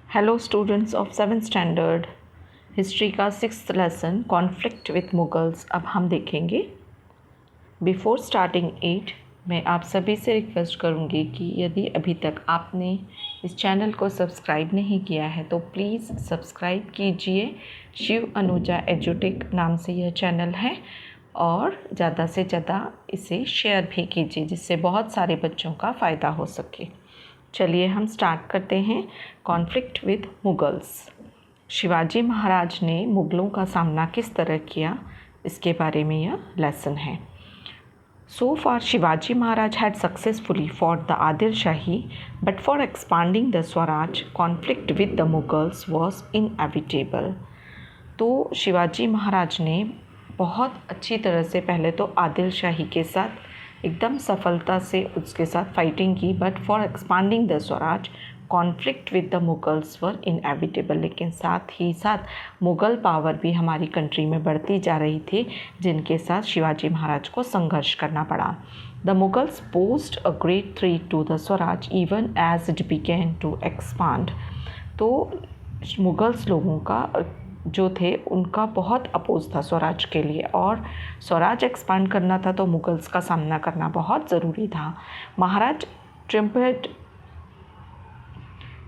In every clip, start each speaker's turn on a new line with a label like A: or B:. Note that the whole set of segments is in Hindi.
A: Hello students of 7th standard history का 6th lesson conflict with Mughals अब हम देखेंगे। बिफोर स्टार्टिंग इट मैं आप सभी से रिक्वेस्ट करूंगी कि यदि अभी तक आपने इस चैनल को सब्सक्राइब नहीं किया है तो प्लीज़ सब्सक्राइब कीजिए। शिव अनुजा एजुटेक नाम से यह चैनल है और ज़्यादा से ज़्यादा इसे शेयर भी कीजिए जिससे बहुत सारे बच्चों का फ़ायदा हो सके। चलिए हम स्टार्ट करते हैं। Conflict with Mughals. शिवाजी महाराज ने मुग़लों का सामना किस तरह किया, इसके बारे में यह लेसन है। So far Shivaji Maharaj had successfully fought the Adil shahi, but for expanding the Swaraj, conflict with the Mughals was inevitable। तो शिवाजी महाराज ने बहुत अच्छी तरह से पहले तो आदिल शाही के साथ एकदम सफलता से उसके साथ फाइटिंग की, but for expanding the Swaraj conflict with the Mughals were inevitable. लेकिन साथ ही साथ मुग़ल पावर भी हमारी कंट्री में बढ़ती जा रही थी जिनके साथ शिवाजी महाराज को संघर्ष करना पड़ा। The Mughals posed a great threat to the swaraj even as it began to expand. तो मुगल्स लोगों का जो थे उनका बहुत अपोज था स्वराज के लिए, और स्वराज एक्सपांड करना था तो मुगल्स का सामना करना बहुत ज़रूरी था। Maharaj triumphed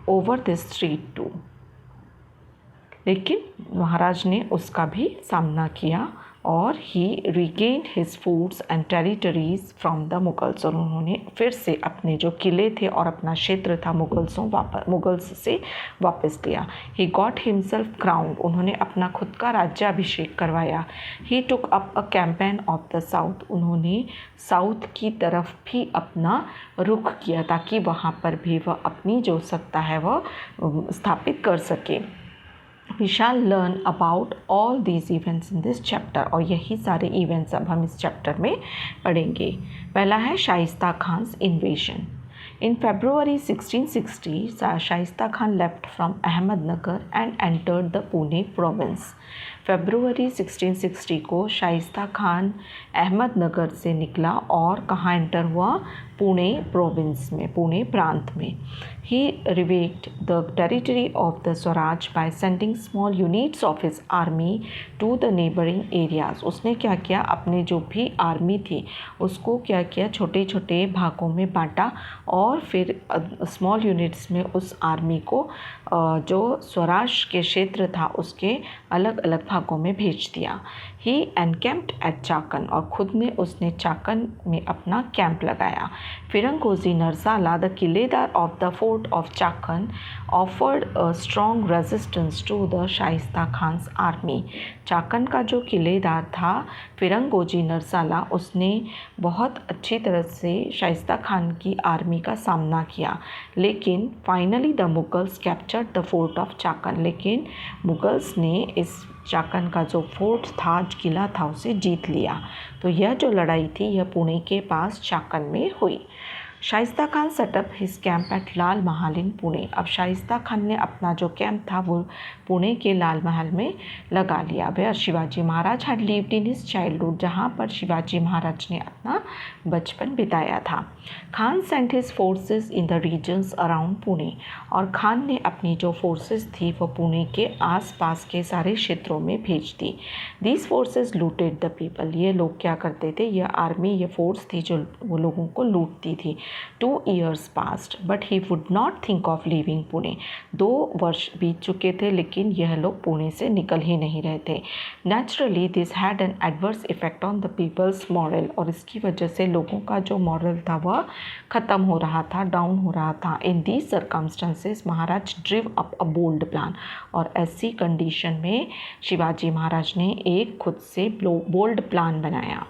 A: over this threat too, लेकिन महाराज ने उसका भी सामना किया और he regain his forts and territories from the Mughals. और उन्होंने फिर से अपने जो किले थे और अपना क्षेत्र था मुगल्स से वापस लिया। ही गॉट हिमसेल्फ क्राउंड, उन्होंने अपना खुद का राज्याभिषेक करवाया। He took up a campaign of the south, उन्होंने साउथ की तरफ भी अपना रुख किया ताकि वहाँ पर भी वह अपनी जो सत्ता है वह स्थापित कर सके। We shall learn about all these events in this chapter, और यही सारे इवेंट्स अब हम इस चैप्टर में पढ़ेंगे। पहला है Shaista Khan's invasion. In February 1660, Shaista Khan left from Ahmednagar and entered the Pune province। फरवरी 1660 को शाइस्ता खान अहमदनगर से निकला और कहाँ एंटर हुआ, पुणे प्रोविंस में, पुणे प्रांत में। He ravaged the territory of the Swaraj by sending small units of his army to the neighbouring areas. उसने क्या किया, अपने जो भी आर्मी थी उसको क्या किया, छोटे छोटे भागों में बांटा और फिर स्मॉल यूनिट्स में उस आर्मी को जो स्वराज के क्षेत्र था उसके अलग अलग भागों में भेज दिया। ही एनकैम्प्ड एट चाकन, और खुद ने उसने चाकन में अपना कैंप लगाया। फिरंगोजी नरसाला, द किलेदार of the fort of Chakan, offered a strong resistance to the Shaista Khan's army. Chakan का जो किलेदार था फिरंगोजी नरसाला, उसने बहुत अच्छी तरह से शाइस्ता खान की आर्मी का सामना किया। लेकिन finally the Mughals captured the fort of Chakan, लेकिन मुगल्स ने इस चाकन का जो फोर्ट था, किला था, उसे जीत लिया। तो यह जो लड़ाई थी यह पुणे के पास चाकन में हुई। Shaista Khan set up his camp at Lal Mahal in Pune. अब शाइस्ता खान ने अपना जो कैंप था वो पुणे के लाल महल में लगा लिया। Where Shivaji Maharaj had lived in his childhood, जहाँ पर शिवाजी महाराज ने अपना बचपन बिताया था। Khan sent his forces in the regions around Pune, और खान ने अपनी जो फोर्सेस थी वो पुणे के आसपास के सारे क्षेत्रों में भेज दी। These forces looted the people, ये लोग क्या करते थे, यह आर्मी, ये फोर्स थी जो वो लोगों को लूटती थी। 2 years passed, but he would not think of leaving Pune. 2 वर्ष बीत चुके थे लेकिन यह लोग पुणे से निकल ही नहीं रहे थे। Naturally, this had an adverse effect on the people's moral, और इसकी वजह से लोगों का जो मॉरल था वह ख़त्म हो रहा था, डाउन हो रहा था। In these circumstances, Maharaj drew up a bold plan, और ऐसी कंडीशन में शिवाजी महाराज ने एक खुद से बोल्ड प्लान बनाया।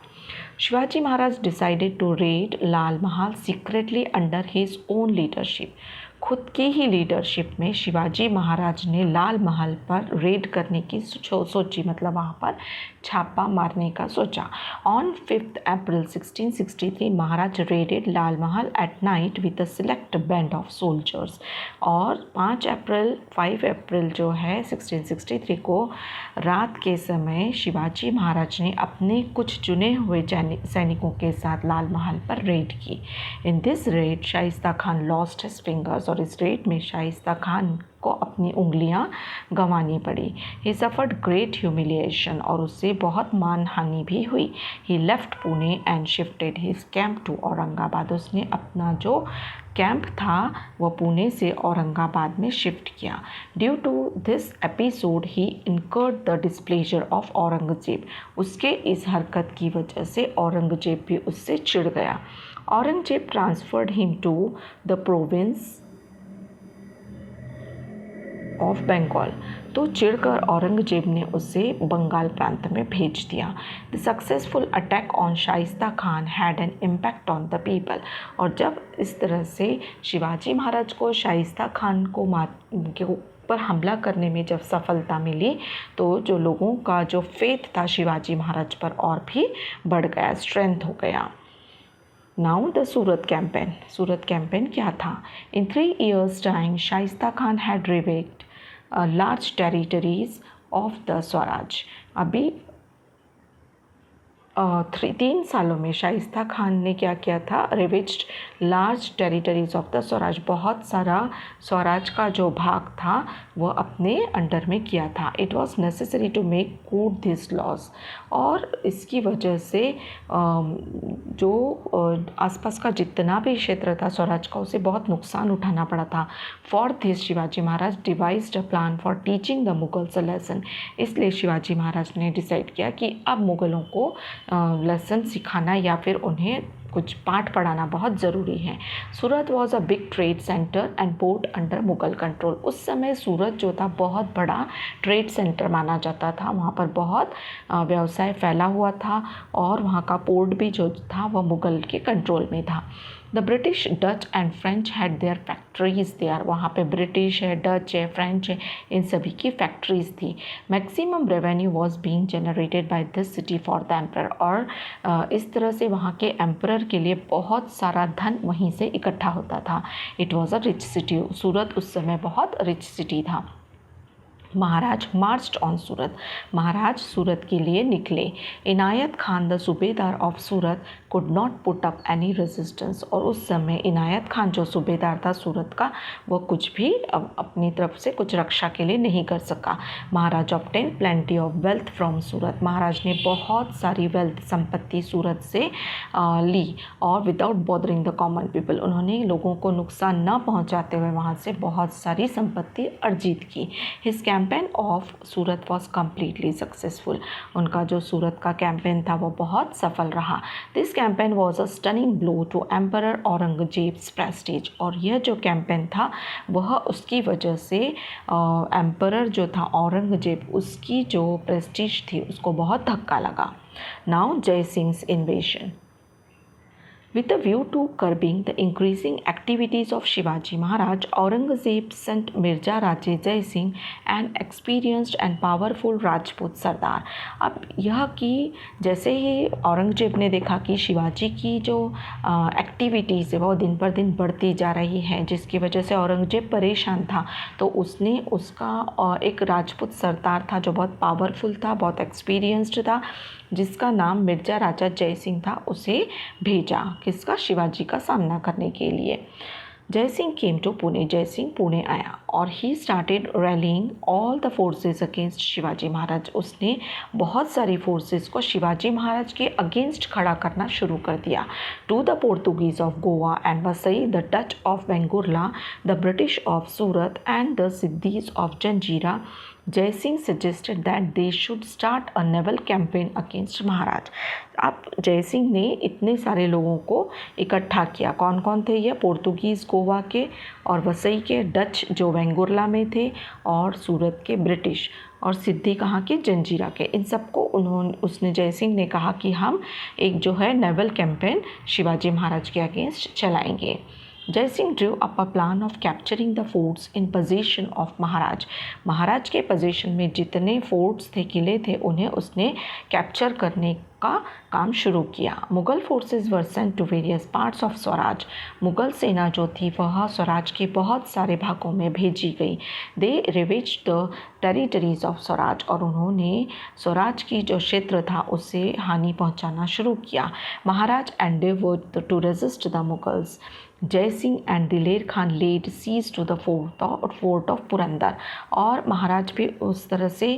A: Shivaji Maharaj decided to red Lal Mahal secretly under his own leadership. खुद की ही लीडरशिप में शिवाजी महाराज ने लाल महल पर रेड करने की सोची, मतलब वहाँ पर छापा मारने का सोचा। On 5 April 1663 Maharaj raided Lal Mahal at night with a select band of soldiers. और 5 अप्रैल जो है 1663 को रात के समय शिवाजी महाराज ने अपने कुछ चुने हुए सैनिकों के साथ लाल महल पर रेड की। In this red Shaista Khan lost his fingers, और और इस रेड में शाइस्ता खान को अपनी उंगलियां गंवानी पड़ी। ही सफर्ड ग्रेट ह्यूमिलिएशन और उससे बहुत मानहानि भी हुई। He left Pune and shifted his camp to Aurangabad. उसने अपना जो कैंप था वह पुणे से औरंगाबाद में शिफ्ट किया। Due to this episode he incurred the displeasure of Aurangzeb. उसके इस हरकत की वजह से औरंगजेब भी उससे चिढ़ गया। Aurangzeb transferred him to the province of Bengal. तो चिढ़कर औरंगजेब ने उसे बंगाल प्रांत में भेज दिया। The successful attack on Shaista Khan had an impact on the people. और जब इस तरह से शिवाजी महाराज को शाइस्ता खान को के ऊपर हमला करने में जब सफलता मिली तो जो लोगों का जो फेथ था शिवाजी महाराज पर और भी बढ़ गया, स्ट्रेंथ हो गया। Now the Surat campaign. Surat campaign क्या था? In 3 years time Shaista Khan had ravaged large territories of the Swaraj. अभी 3 सालों में शाइस्ता खान ने क्या किया था? Ravaged large territories of the Swaraj. बहुत सारा स्वराज का जो भाग था वह अपने अंडर में किया था। It was necessary to make good this loss. और इसकी वजह से जो आसपास का जितना भी क्षेत्र था स्वराज का उसे बहुत नुकसान उठाना पड़ा था। For this Shivaji Maharaj devised a plan for teaching the Mughals a lesson. इसलिए शिवाजी महाराज ने डिसाइड किया कि अब मुगलों को लेसन सिखाना या फिर उन्हें कुछ पाठ पढ़ाना बहुत ज़रूरी है। Surat was a big trade centre and port under Mughal control. उस समय सूरत जो था बहुत बड़ा ट्रेड सेंटर माना जाता था। वहाँ पर बहुत व्यवसाय फैला हुआ था और वहाँ का पोर्ट भी जो था वह मुगल के कंट्रोल में था। The British, Dutch and French had their factories there. वहाँ पे ब्रिटिश है, डच है, फ्रेंच है, इन सभी की फैक्ट्रीज थी। Maximum revenue was being generated by this city for the emperor. और इस तरह से वहाँ के एम्परर के लिए बहुत सारा धन वहीं से इकट्ठा होता था। It was a rich city. Surat उस समय बहुत रिच सिटी था। महाराज मार्च्ड ऑन सूरत। महाराज सूरत के लिए निकले। इनायत खान द सूबेदार of Surat could not put up any resistance. और उस समय इनायत खान जो सूबेदार था सूरत का वह कुछ भी अपनी तरफ से कुछ रक्षा के लिए नहीं कर सका। Maharaj obtain plenty of wealth from Surat. Maharaj ने बहुत सारी वेल्थ, संपत्ति सूरत से ली और without bothering the common people. उन्होंने लोगों को नुकसान न पहुंचाते हुए वहाँ से बहुत सारी संपत्ति अर्जित की। His campaign of Surat was completely successful. उनका जो सूरत का कैंपेन था वो बहुत सफल रहा। This campaign was a stunning blow to emperor Aurangzeb's prestige. और यह जो कैंपेन था वह उसकी वजह से एम्परर जो था औरंगजेब, उसकी जो प्रेस्टीज थी उसको बहुत धक्का लगा। नाउ जय सिंह's invasion. With a view to curbing the increasing activities of Shivaji Maharaj, Aurangzeb sent Mirza Raje Jai Singh, an experienced and powerful Rajput सरदार। अब यह कि जैसे ही औरंगजेब ने देखा कि शिवाजी की जो एक्टिविटीज़ है वो दिन पर दिन बढ़ती जा रही है, जिसकी वजह से औरंगजेब परेशान था, तो उसने उसका एक राजपूत सरदार था जो बहुत पावरफुल था, बहुत एक्सपीरियंस्ड था, जिसका नाम मिर्ज़ा राजा जय सिंह था, उसे भेजा। किसका? शिवाजी का सामना करने के लिए। जय सिंह केम टू पुणे। जय सिंह पुणे आया और he started rallying all the forces against Shivaji Maharaj. उसने बहुत सारी फोर्सेस को शिवाजी महाराज के अगेंस्ट खड़ा करना शुरू कर दिया। To the Portuguese of Goa and Vasai, the Dutch of Bengurla, the British of Surat and the Siddis of Janjira, Jai Singh suggested that they should start a naval campaign against Maharaj. अब जय सिंह ने इतने सारे लोगों को इकट्ठा किया। कौन कौन थे ये? पोर्तुगीज़ गोवा के और वसई के, डच जो वेंगुर्ला में थे, और सूरत के ब्रिटिश, और सिद्दी कहाँ के? जंजीरा के। इन सबको उसने जय सिंह ने कहा कि हम एक जो है नेवल कैंपेन शिवाजी महाराज के अगेंस्ट चलाएंगे। Jai Singh drew up a plan of capturing the forts in position of Maharaj. Maharaj के पोजीशन में जितने फोर्ट्स थे, किले थे, उन्हें उसने कैप्चर करने का काम शुरू किया। Mughal forces were sent to various parts of swaraj. Mughal सेना जो थी वह स्वराज के बहुत सारे भागों में भेजी गई। दे रिवेज्ड द टेरिटरीज ऑफ स्वराज। और उन्होंने स्वराज की जो क्षेत्र था उससे हानि पहुंचाना शुरू किया। Maharaj endeavoured to resist the Mughals. Jai Singh and Diler Khan laid siege to the fort of Purandar. और महाराज भी उस तरह से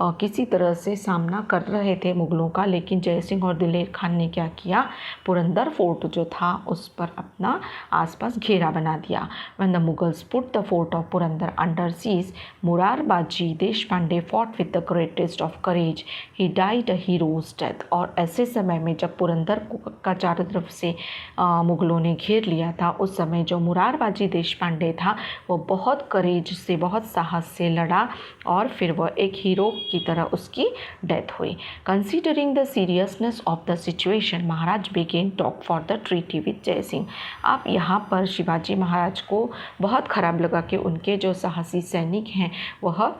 A: किसी तरह से सामना कर रहे थे मुग़लों का, लेकिन जय सिंह और दिलेर खान ने क्या किया, पुरंदर फोर्ट जो था उस पर अपना आसपास घेरा बना दिया। When the Mughals put the fort of Purandar under seize, Murarbaji Deshpande fought with the greatest of courage, he died a heroes death. और ऐसे समय में जब पुरंदर का चारों तरफ से मुग़लों ने घेर लिया था, उस समय जो मुरारबाजी देशपांडे था वो बहुत करेज से, बहुत साहस से लड़ा और फिर वह एक हीरो की तरह उसकी डेथ हुई। Considering the seriousness of the situation, Maharaj began talk for the treaty with Jai Singh. अब यहाँ पर शिवाजी महाराज को बहुत ख़राब लगा कि उनके जो साहसी सैनिक हैं वह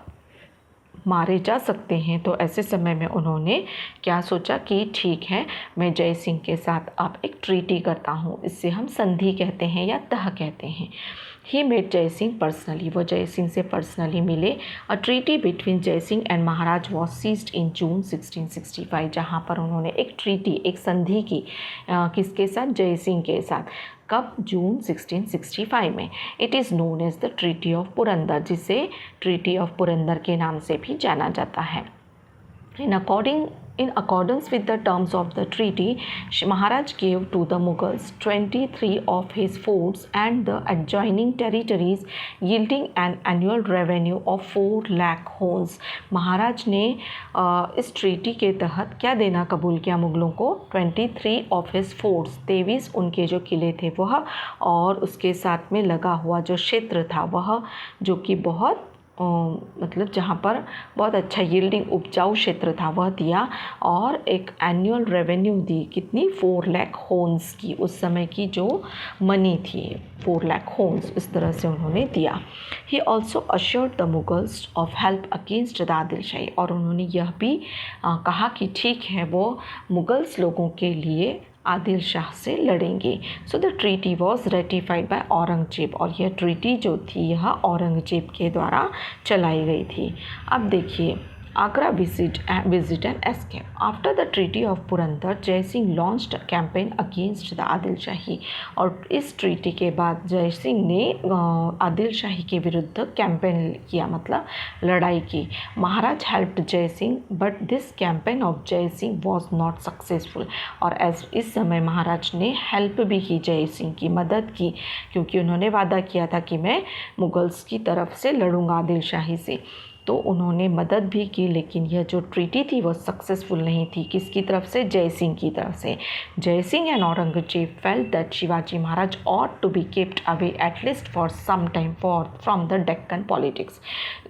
A: मारे जा सकते हैं। तो ऐसे समय में उन्होंने क्या सोचा कि ठीक है, मैं जय सिंह के साथ अब एक ट्रीटी करता हूँ, इससे हम संधि कहते हैं या तह कहते हैं। ही मेट जय सिंह पर्सनली, वो जय सिंह से पर्सनली मिले। अ treaty between Jai Singh and Maharaj was sealed in June 1665, जहाँ पर उन्होंने एक ट्रीटी, एक संधि की किसके साथ, जय सिंह के साथ। कब, जून 1665 में। It is known as the treaty of Purandar, जिसे ट्रीटी ऑफ पुरंदर के नाम से भी जाना जाता है। In accordance with the terms of the treaty, Maharaj gave to the Mughals 23 of his forts and the adjoining territories, yielding an annual revenue of 4 lakh hons. महाराज ने इस ट्रीटी के तहत क्या देना कबूल किया मुग़लों को, 23 of his forts, 23 उनके जो किले थे वह, और उसके साथ में लगा हुआ जो क्षेत्र था वह, जो कि बहुत मतलब जहाँ पर बहुत अच्छा यील्डिंग उपजाऊ क्षेत्र था वह दिया, और एक एनुअल रेवेन्यू दी, कितनी, 4 लाख होन्स की, उस समय की जो मनी थी 4 लाख होन्स, इस तरह से उन्होंने दिया। He also assured the Mughals of help against the Adil Shahi, और उन्होंने यह भी कहा कि ठीक है वो मुगल्स लोगों के लिए आदिल शाह से लड़ेंगे। So the treaty was ratified by Aurangzeb, और यह ट्रीटी जो थी यह औरंगजेब के द्वारा चलाई गई थी। अब देखिए Agra visit and escape. After the treaty of Purandar, Jai Singh launched campaign against the Adil Shahi, और इस ट्रीटी के बाद जय सिंह ने आदिल शाही के विरुद्ध कैंपेन किया, मतलब लड़ाई की। महाराज हेल्प्ड जय Singh, but this campaign of जय सिंह वॉज नॉट सक्सेसफुल, और इस समय महाराज ने हेल्प भी की, जय सिंह की मदद की, क्योंकि उन्होंने वादा किया था कि मैं मुगल्स की तरफ से लड़ूंगा आदिल शाही से, तो उन्होंने मदद भी की, लेकिन यह जो ट्रीटी थी वो सक्सेसफुल नहीं थी। किसकी तरफ से, जय सिंह की तरफ से। जय Singh and Aurangzeb felt that Shivaji Maharaj ought to be kept away at least for some time from the Deccan politics।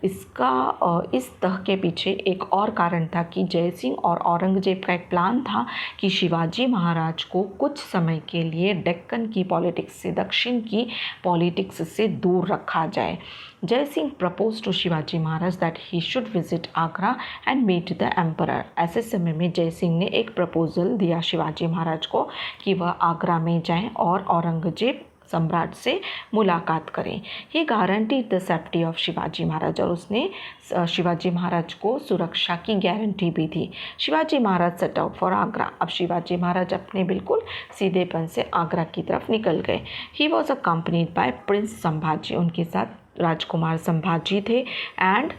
A: इस तह के पीछे एक और कारण था कि जय सिंह और औरंगजेब का एक प्लान था कि शिवाजी महाराज को कुछ समय के लिए डेक्कन की पॉलिटिक्स से, दक्षिण की पॉलिटिक्स से दूर रखा जाए। Jai Singh propose to Shivaji Maharaj that he should visit Agra and meet the emperor. ऐसे समय में जय सिंह ने एक प्रपोजल दिया शिवाजी महाराज को कि वह आगरा में जाएं और औरंगजेब सम्राट से मुलाकात करें। He guaranteed the safety of Shivaji Maharaj, और उसने शिवाजी महाराज को सुरक्षा की गारंटी भी दी। Shivaji Maharaj set out for Agra. अब शिवाजी महाराज अपने बिल्कुल सीधेपन से आगरा की तरफ निकल गए। He was accompanied by Prince Sambhaji, उनके साथ राजकुमार संभाजी थे, and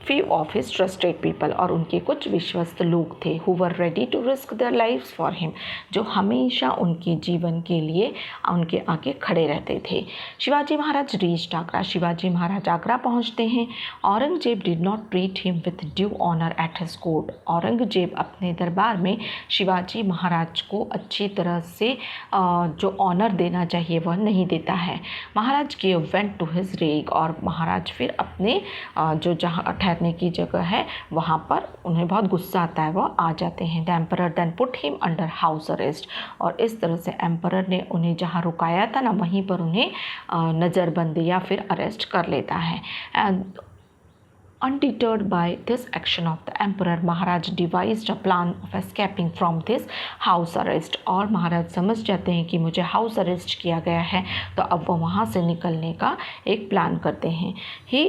A: few of his trusted people, और उनके कुछ विश्वस्त लोग थे, who were ready to risk their lives for him, जो हमेशा उनके जीवन के लिए उनके आगे खड़े रहते थे। शिवाजी महाराज रीच्ड आगरा। शिवाजी महाराज आगरा पहुंचते हैं। Aurangzeb did not treat him with due honour at his court. Aurangzeb अपने दरबार में शिवाजी महाराज को अच्छी तरह से जो ऑनर देना चाहिए वह नहीं देता है। महाराज के वेंट टू हिज रेग, और महाराज फिर अपने जो जहाँ ठहरने की जगह है वहाँ पर उन्हें बहुत गुस्सा आता है, वह आ जाते हैं। The emperor then put him under house arrest, और इस तरह से एम्परर ने उन्हें जहाँ रुकाया था ना वहीं पर उन्हें नज़रबंदी या फिर अरेस्ट कर लेता है। And Undeterred by this action of the emperor, Maharaj devised a plan of escaping from this house arrest, और महाराज समझ जाते हैं कि मुझे हाउस अरेस्ट किया गया है, तो अब वो वहाँ से निकलने का एक प्लान करते हैं। He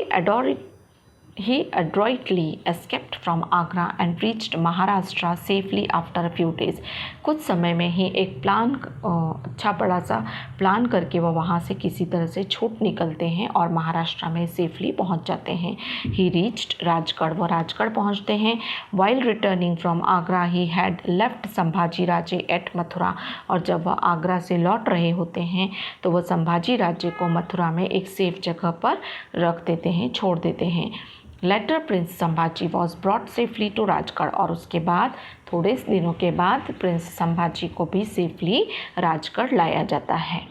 A: He adroitly escaped from Agra and reached Maharashtra safely after a few days. कुछ समय में ही एक प्लान अच्छा बड़ा सा प्लान करके वो वहाँ से किसी तरह से छूट निकलते हैं और महाराष्ट्र में सेफली पहुँच जाते हैं. He reached राजगढ़, वो राजगढ़ पहुँचते हैं. While returning from Agra, he had left Sambhaji Raje at Mathura. और जब वह आगरा से लौट रहे होते हैं तो वह संभाजी राज्य को मथुरा में एक सेफ जगह पर रख देते हैं, छोड़ देते हैं. Later prince Sambhaji was brought safely to Rajgad. और उसके बाद थोड़े दिनों के बाद प्रिंस संभाजी को भी सेफली राजगढ़ लाया जाता है.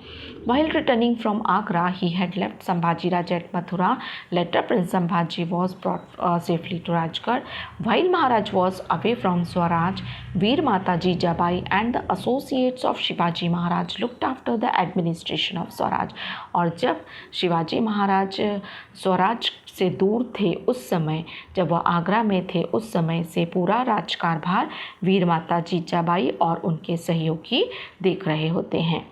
A: While returning from Agra, he had left Sambhaji Raj at Mathura. Later, Prince Sambhaji was brought safely to Rajgarh. While Maharaj was away from Swaraj, Veer Mata Jijabai and the associates of Shivaji Maharaj looked after the administration of Swaraj. और जब शिवाजी महाराज स्वराज से दूर थे उस समय, जब वह आगरा में थे उस समय से पूरा राजकारभार वीर माता जीजाबाई और उनके सहयोगी देख रहे होते हैं.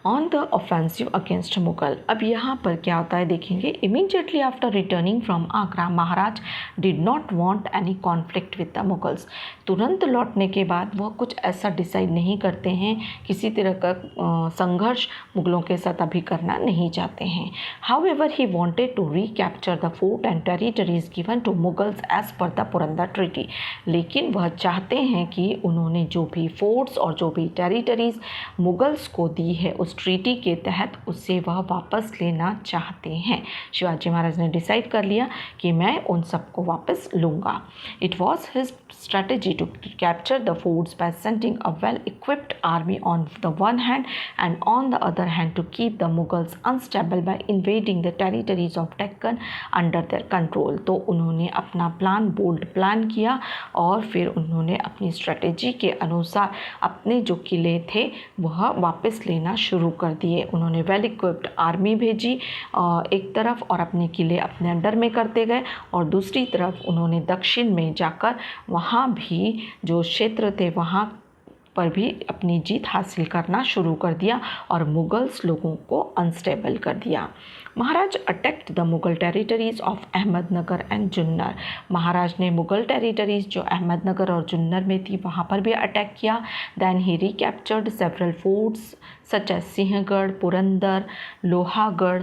A: On the offensive against Mughal. अब यहाँ पर क्या होता है देखेंगे. Immediately after returning from Agra, Maharaj did not want any conflict with the Mughals. तुरंत लौटने के बाद वह कुछ ऐसा डिसाइड नहीं करते हैं, किसी तरह का संघर्ष मुगलों के साथ अभी करना नहीं चाहते हैं. However he wanted to recapture the fort and territories given to Mughals as per the Purandar treaty. लेकिन वह चाहते हैं कि उन्होंने जो भी फोर्ट्स और जो भी टेरिटरीज मुगल्स को दी है उस ट्रीटी के तहत उसे वह वापस लेना चाहते हैं. शिवाजी महाराज ने डिसाइड कर लिया कि मैं उन सबको वापस लूँगा. It was his strategy to capture the forts by sending a well equipped army on the one hand and on the other hand to keep the Mughals unstable by invading the territories of Deccan under their control. तो उन्होंने अपना प्लान, बोल्ड प्लान किया और फिर उन्होंने अपनी स्ट्रैटेजी के अनुसार अपने जो किले थे वह वापस लेना शुरू कर दिए. उन्होंने वेल इक्विप्ड आर्मी भेजी एक तरफ और अपने किले अपने अंडर में करते गए, और दूसरी तरफ उन्होंने दक्षिण में जाकर वहाँ भी जो क्षेत्र थे वहाँ पर भी अपनी जीत हासिल करना शुरू कर दिया और मुगल्स लोगों को अनस्टेबल कर दिया. Maharaj attacked the Mughal territories of Ahmednagar and Junnar. Maharaj ने मुगल टेरिटरीज जो अहमदनगर और जुन्नर में थी वहाँ पर भी अटैक किया. Then he recaptured several forts such as Sinhagad, Purandar, Lohagad,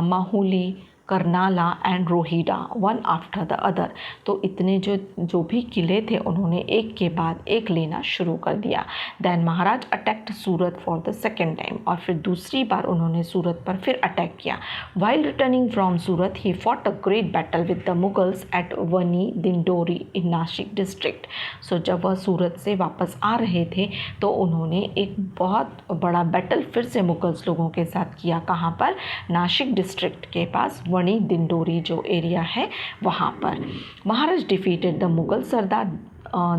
A: Mahuli, Karnala and Rohida one after the other. तो इतने जो भी किले थे उन्होंने एक के बाद एक लेना शुरू कर दिया. Then Maharaj attacked Surat for the second time. और फिर दूसरी बार उन्होंने सूरत पर फिर अटैक किया. While returning from Surat he fought a great battle with the Mughals at Vani Dindori in Nashik district. So जब वह सूरत से वापस आ रहे थे तो उन्होंने एक बहुत बड़ा बैटल फिर से मुगल्स लोगों के साथ किया. कहाँ पर? नासिक डिस्ट्रिक्ट के पास वनी दिंडोरी जो एरिया है वहाँ पर. Maharaj defeated the Mughal sardar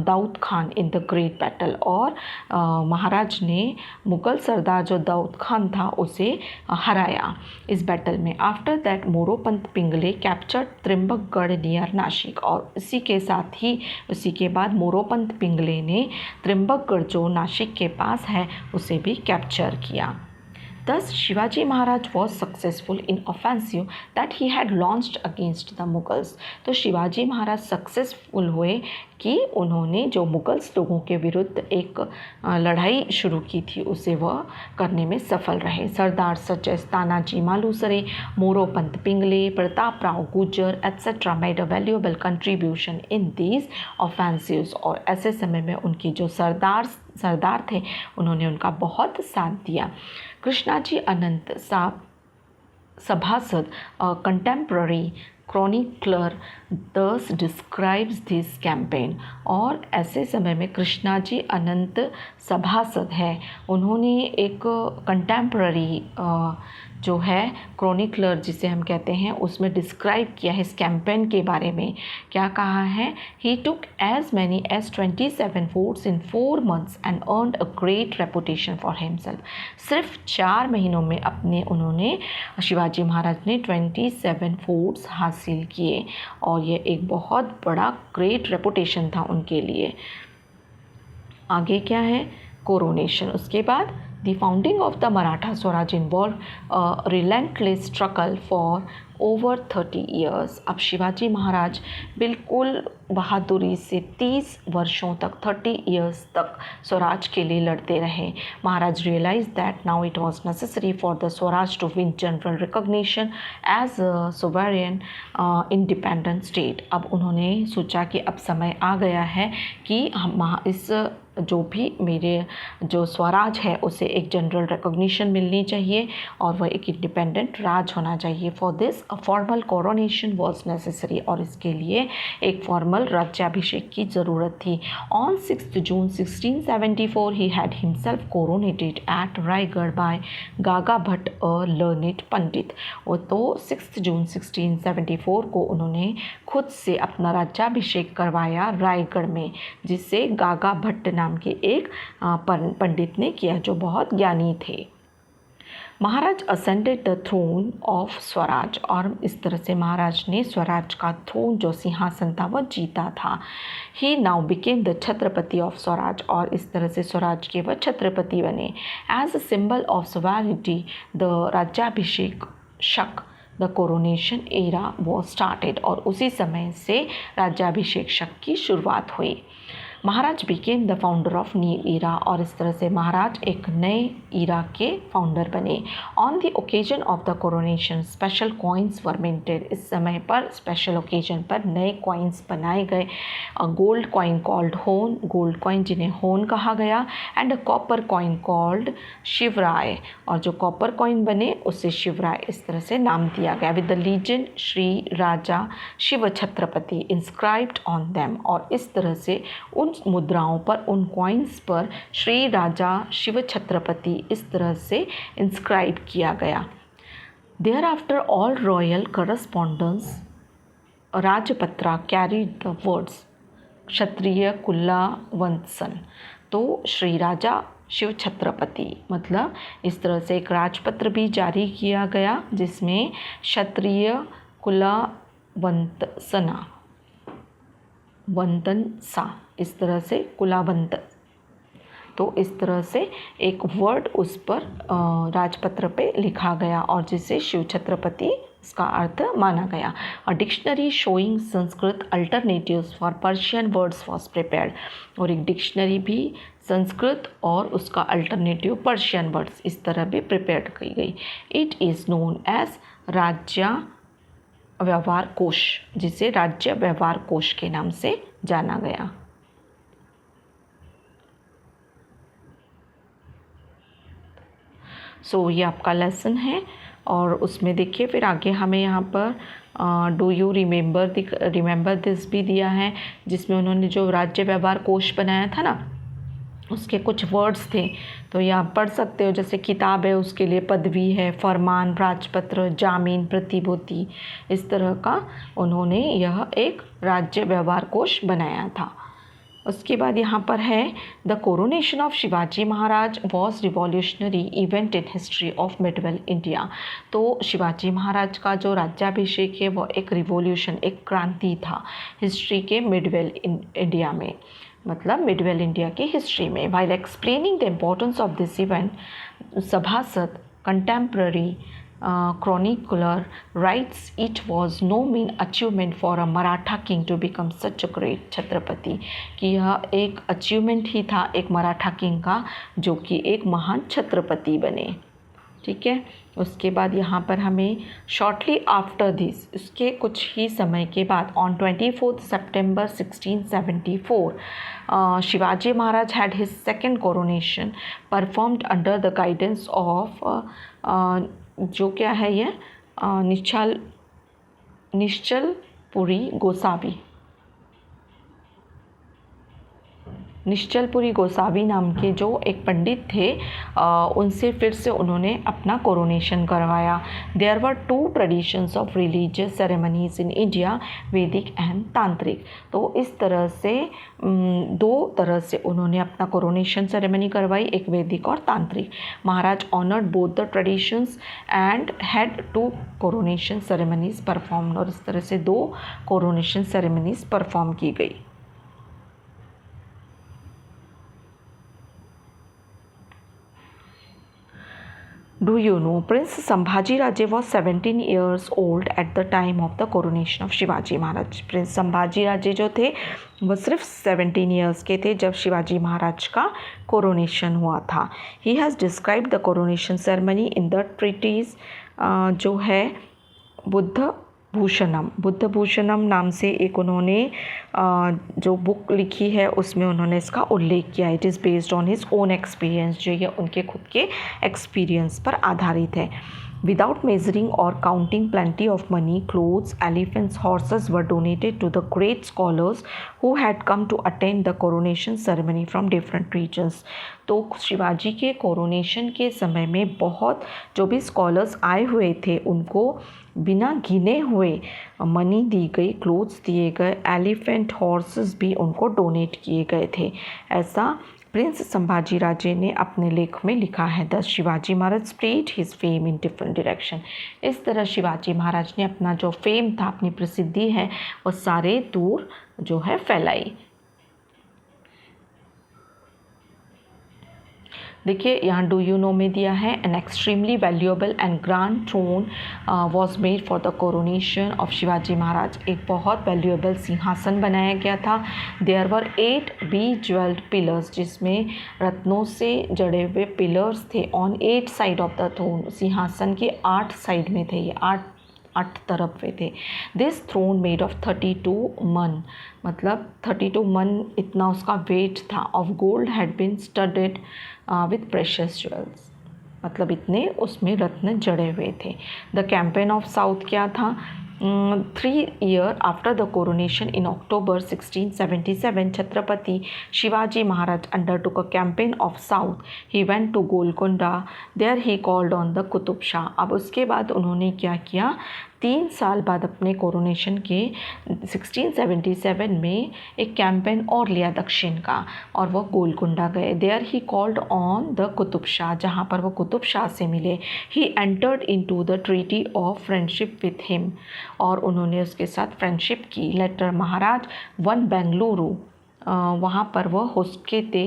A: Daud Khan in the great battle. और महाराज ने मुगल सरदार जो दाऊद खान था उसे हराया इस बैटल में. After that Moropant Pingle captured Trimbakgad near Nashik. और इसी के साथ ही उसी के बाद मोरोपंत पिंगले ने त्रिम्बकगढ़ जो नासिक के पास है उसे भी कैप्चर किया. Thus, Shivaji Maharaj was successful in offensive that he had launched against the Mughals. तो शिवाजी महाराज सक्सेसफुल हुए कि उन्होंने जो मुगल्स लोगों के विरुद्ध एक लड़ाई शुरू की थी उसे वह करने में सफल रहे. Sardar such as Tanaji Malusare, Moropant Pingle, Pratap Rao Gurjar etcetera made a valuable contribution in these offensives. और ऐसे समय में उनकी जो सरदार थे उन्होंने उनका बहुत साथ दिया. कृष्णाजी अनंत सभासद कंटेम्प्ररी क्रॉनिकलर दस डिस्क्राइब्स दिस कैंपेन. और ऐसे समय में कृष्णाजी अनंत सभासद है, उन्होंने एक कंटेम्प्ररी जो है क्रॉनिकलर जिसे हम कहते हैं उसमें डिस्क्राइब किया है इस कैंपेन के बारे में. क्या कहा है? He took as many as 27 forts in 4 months and earned a great reputation for himself. सिर्फ 4 महीनों में उन्होंने शिवाजी महाराज ने 27 फोर्ट्स हासिल किए और ये एक बहुत बड़ा ग्रेट रेपुटेशन था उनके लिए. आगे क्या है? कोरोनेशन. उसके बाद The founding of the Maratha Swaraj involved a relentless struggle for over 30 years. अब शिवाजी महाराज बिल्कुल बहादुरी से 30 वर्षों तक 30 ईयर्स तक स्वराज के लिए लड़ते रहे। Maharaj realise that now it was necessary for the swaraj to win general recognition as a sovereign independent state. अब उन्होंने सोचा कि अब समय आ गया है कि हम इस जो भी मेरे जो स्वराज है उसे एक जनरल रिकॉग्निशन मिलनी चाहिए और वह एक इंडिपेंडेंट राज होना चाहिए। For this a formal coronation was necessary, और इसके लिए एक फॉर्मल राज्याभिषेक की ज़रूरत थी। On 6 June 1674 he had himself coronated at Raigad by Gaga Bhatt a learned pandit. तो 6 जून 1674 को उन्होंने खुद से अपना राज्याभिषेक करवाया रायगढ़ में, जिसे गागा भट्ट नाम के एक पंडित ने किया जो बहुत ज्ञानी थे। Maharaj ascended the throne of swaraj, और इस तरह से महाराज ने स्वराज का थ्रोन जो सिंहासन था वह जीता था। He now became the Chhatrapati of swaraj, और इस तरह से स्वराज के वह छत्रपति बने। As a symbol of sovereignty the Rajyabhishek Shaka the coronation era was started, और उसी समय से राज्याभिषेक शक की शुरुआत हुई। Maharaj became the founder of new era, और इस तरह से महाराज एक नए ईरा के फाउंडर बने। On the occasion of the coronation special coins were minted, इस समय पर स्पेशल ओकेजन पर नए कॉइन्स बनाए गए। Gold coin called hon, gold coin जिन्हें होन कहा गया, and a copper coin called Shivrai, और जो कॉपर कॉइन बने उसे शिवराय इस तरह से नाम दिया गया। With the legend Shri Raja Shiva Chhatrapati inscribed on them, और इस तरह से उन मुद्राओं पर, उन कॉइन्स पर श्री राजा शिव छत्रपति इस तरह से इंस्क्राइब किया गया। Thereafter all royal correspondence Rajpatra carried the words Kshatriya Kulavantas. तो श्री राजा शिव छत्रपति मतलब इस तरह से एक राजपत्र भी जारी किया गया जिसमें क्षत्रिय कुलावंतसना वंदन सा, इस तरह से कुलावंत, तो इस तरह से एक वर्ड उस पर राजपत्र पे लिखा गया और जिसे शिव छत्रपति इसका अर्थ माना गया। A dictionary showing Sanskrit alternatives for Persian words was prepared, और एक डिक्शनरी भी संस्कृत और उसका अल्टरनेटिव पर्शियन वर्ड्स इस तरह भी प्रिपेयर की गई। इट इज़ नोन एज राज्य व्यवहार कोश, जिसे राज्य व्यवहार कोश के नाम से जाना गया। सो ये आपका लेसन है और उसमें देखिए फिर आगे हमें यहाँ पर डू यू रिमेंबर दिस भी दिया है, जिसमें उन्होंने जो राज्य व्यवहार कोश बनाया था ना उसके कुछ वर्ड्स थे, तो ये आप पढ़ सकते हो। जैसे किताब है उसके लिए पदवी है, फरमान, राजपत्र, जामीन, प्रतिभूति, इस तरह का उन्होंने यह एक राज्य व्यवहार कोश बनाया था। उसके बाद यहाँ पर है the coronation of Shivaji Maharaj was revolutionary event in history of Midvale India. तो शिवाजी महाराज का जो राज्याभिषेक है वो एक रिवॉल्यूशन, एक क्रांति था हिस्ट्री के मिडवेल इंडिया में, मतलब मिडवेल इंडिया की हिस्ट्री में। While explaining the importance of this event सभासद contemporary chronicler writes it was no mean achievement for a Maratha king to become such a great Chhatrapati, कि यह एक अचीवमेंट ही था एक मराठा किंग का जो कि एक महान छत्रपति बने। ठीक है, उसके बाद यहाँ पर हमें शॉर्टली आफ्टर दिस, उसके कुछ ही समय के बाद on 24 September 1674 Shivaji Maharaj had his second coronation performed under the guidance of जो क्या है ये निश्चलपुरी गोसावी, निश्चलपुरी गोसावी नाम के जो एक पंडित थे उनसे फिर से उन्होंने अपना कोरोनेशन करवाया। There were 2 traditions of religious ceremonies in India, Vaidik and Tantrik. तो इस तरह से 2 तरह से उन्होंने अपना कोरोनेशन सेरेमनी करवाई, एक वैदिक और तांत्रिक। Maharaj honoured both the traditions and had 2 coronation ceremonies performed, और इस तरह से 2 कोरोनेशन सेरेमनीज परफॉर्म की गई। Do you know Prince Sambhaji Raje was 17 years old at the time of the coronation of Shivaji Maharaj. Prince Sambhaji Raje जो थे वो सिर्फ 17 years के थे जब शिवाजी महाराज का कोरोनेशन हुआ था. He has described the coronation ceremony in the treatise जो है बुद्ध भूषणम नाम से एक उन्होंने जो बुक लिखी है उसमें उन्होंने इसका उल्लेख किया. It is based on his own experience, जो ये उनके खुद के एक्सपीरियंस पर आधारित है. Without measuring or counting, plenty of money, clothes, elephants, horses were donated to the great scholars who had come to attend the coronation ceremony from different regions. तो शिवाजी के कोरोनेशन के समय में बहुत जो भी स्कॉलर्स आए हुए थे उनको बिना गिने हुए मनी दी गई, क्लोथ्स दिए गए, एलिफेंट हॉर्सेस भी उनको डोनेट किए गए थे. ऐसा प्रिंस संभाजी राजे ने अपने लेख में लिखा है. The Shivaji Maharaj spread his fame in different direction. इस तरह शिवाजी महाराज ने अपना जो फेम था, अपनी प्रसिद्धि है, वो सारे दूर जो है फैलाई. देखिए यहाँ डू यू नो में दिया है. An extremely valuable and grand throne was made for the coronation of Shivaji Maharaj. एक बहुत वैल्यूएबल सिंहासन बनाया गया था. देयर वर 8 bejeweled पिलर्स, जिसमें रत्नों से जड़े हुए पिलर्स थे. On 8 side of the throne, सिंहासन के 8 साइड में थे, ये 8 तरफ पे थे. दिस थ्रोन मेड ऑफ 32 मन, मतलब 32 मन इतना उसका वेट था. Of gold had been studded with precious jewels, मतलब इतने उसमें रत्न जड़े हुए थे. द कैंपेन ऑफ साउथ क्या था? 3 years after the coronation in October 1677, Chhatrapati Shivaji Maharaj undertook a campaign of south. He went to Golconda. There he called on the Qutub Shah. अब उसके बाद उन्होंने क्या किया? 3 साल बाद अपने कोरोनेशन के 1677 में एक कैंपेन और लिया दक्षिण का, और वो गोलकुंडा गए. There he called on the Qutb Shah, जहाँ पर वो कुतुब शाह से मिले. He entered into the treaty of friendship with him, और उन्होंने उसके साथ फ्रेंडशिप की. लेटर महाराज वन बेंगलुरु, वहाँ पर वह होस्टे थे.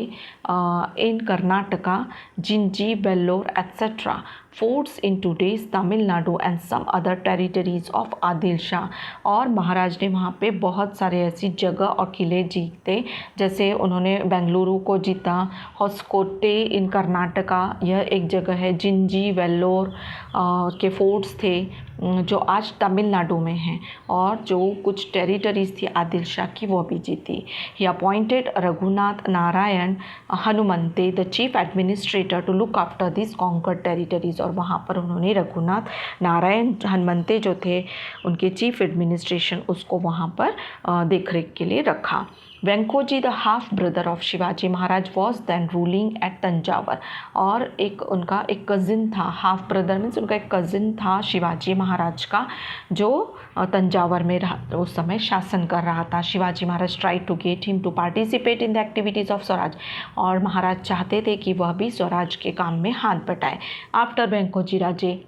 A: In Karnataka, Jinji, Vellore etcetera, forts in today's Tamil Nadu and some other territories of Adil Shah. और महाराज ने वहाँ पे बहुत सारे ऐसी जगह और किले जीते, जैसे उन्होंने बेंगलुरु को जीता. होस्कोटे इन कर्नाटका, यह एक जगह है. जिंजी, वेल्लोर के फोर्ट्स थे जो आज तमिलनाडु में हैं, और जो कुछ टेरिटरीज थी आदिल शाह की, वो भी जीती. He appointed Raghunath Narayan Hanumante the chief administrator to look after this conquered territories. और वहाँ पर उन्होंने रघुनाथ नारायण हनुमंते जो थे उनके चीफ एडमिनिस्ट्रेशन, उसको वहाँ पर देख रेख के लिए रखा. Venkoji the half brother of Shivaji Maharaj was then ruling at Thanjavur. और एक उनका एक कज़िन था, हाफ ब्रदर मीन्स उनका एक कज़िन था शिवाजी महाराज का, जो तंजावर में उस समय शासन कर रहा था. Shivaji Maharaj try to get him to participate in the activities of swaraj. और महाराज चाहते थे कि वह भी स्वराज के काम में हाथ बटाए. After Venkoji Raje,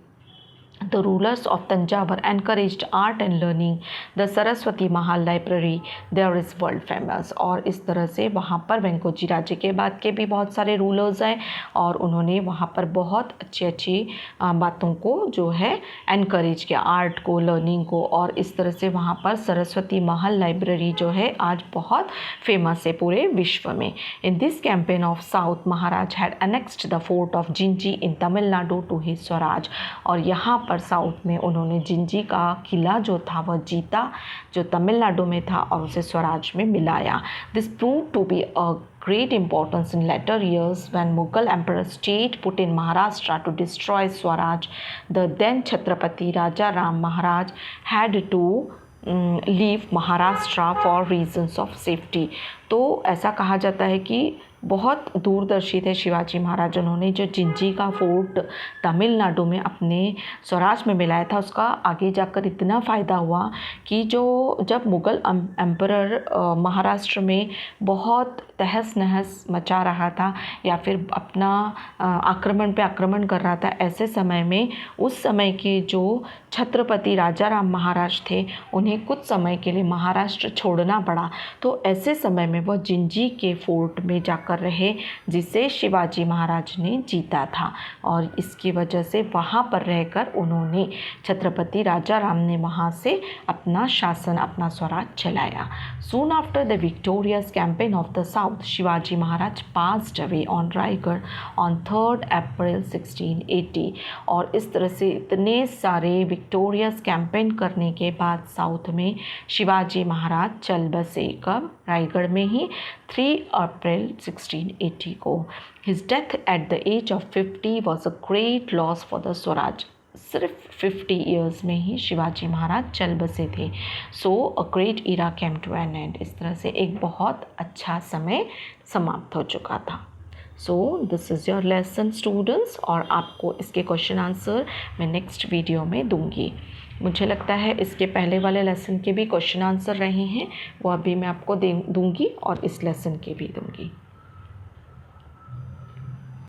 A: the rulers of Tanjavur encouraged art and learning. The Saraswati Mahal Library there is world famous. और इस तरह से वहाँ पर वेंकोजी राजे के बाद के भी बहुत सारे रूलर्स आए, और उन्होंने वहाँ पर बहुत अच्छी बातों को जो है एनकरेज किया, आर्ट को, लर्निंग को. और इस तरह से वहाँ पर सरस्वती महल लाइब्रेरी जो है आज बहुत फेमस है पूरे विश्व में. In this campaign of south, Maharaj had annexed the fort of Gingee in Tamil Nadu to his swaraj. और यहाँ पर साउथ में उन्होंने जिंजी का किला जो था वह जीता, जो तमिलनाडु में था, और उसे स्वराज में मिलाया. This prove to be a great importance in later years when Mughal emperor state put in Maharashtra to destroy Swaraj. The then Chhatrapati Raja Ram Maharaj had to leave Maharashtra for reasons of safety. तो ऐसा कहा जाता है कि बहुत दूरदर्शी थे शिवाजी महाराज. उन्होंने जो जिंजी का फोर्ट तमिलनाडु में अपने स्वराज में मिलाया था, उसका आगे जाकर इतना फ़ायदा हुआ कि जब मुग़ल एम्परर महाराष्ट्र में बहुत तहस नहस मचा रहा था या फिर अपना आक्रमण पे आक्रमण कर रहा था, ऐसे समय में उस समय के जो छत्रपति राजा राम महाराज थे, उन्हें कुछ समय के लिए महाराष्ट्र छोड़ना पड़ा. तो ऐसे समय में वह जिंजी के फोर्ट में जाकर कर रहे जिसे शिवाजी महाराज ने जीता था, और इसकी वजह से वहाँ पर रहकर उन्होंने छत्रपति राजा राम ने वहाँ से अपना शासन, अपना स्वराज चलाया। Soon after the victorious campaign of the south, Shivaji Maharaj passed away on Raigarh on 3 अप्रैल 1680। और इस तरह से इतने सारे विक्टोरियस कैंपेन करने के बाद साउथ में शिवाजी महाराज चल बसे। कब? रायगढ़ में ही 3 अप्रैल 1680 को। His death at the age of 50 was a great loss for the swaraj. सिर्फ 50 ईयर्स में ही शिवाजी महाराज चल बसे थे। So a great era came to an end. इस तरह से एक बहुत अच्छा समय समाप्त हो चुका था। So this is your lesson students, और आपको इसके क्वेश्चन आंसर मैं नेक्स्ट वीडियो में दूंगी। मुझे लगता है इसके पहले वाले लेसन के भी क्वेश्चन आंसर रहे हैं, वो अभी मैं आपको दूंगी और इस लेसन के भी दूंगी।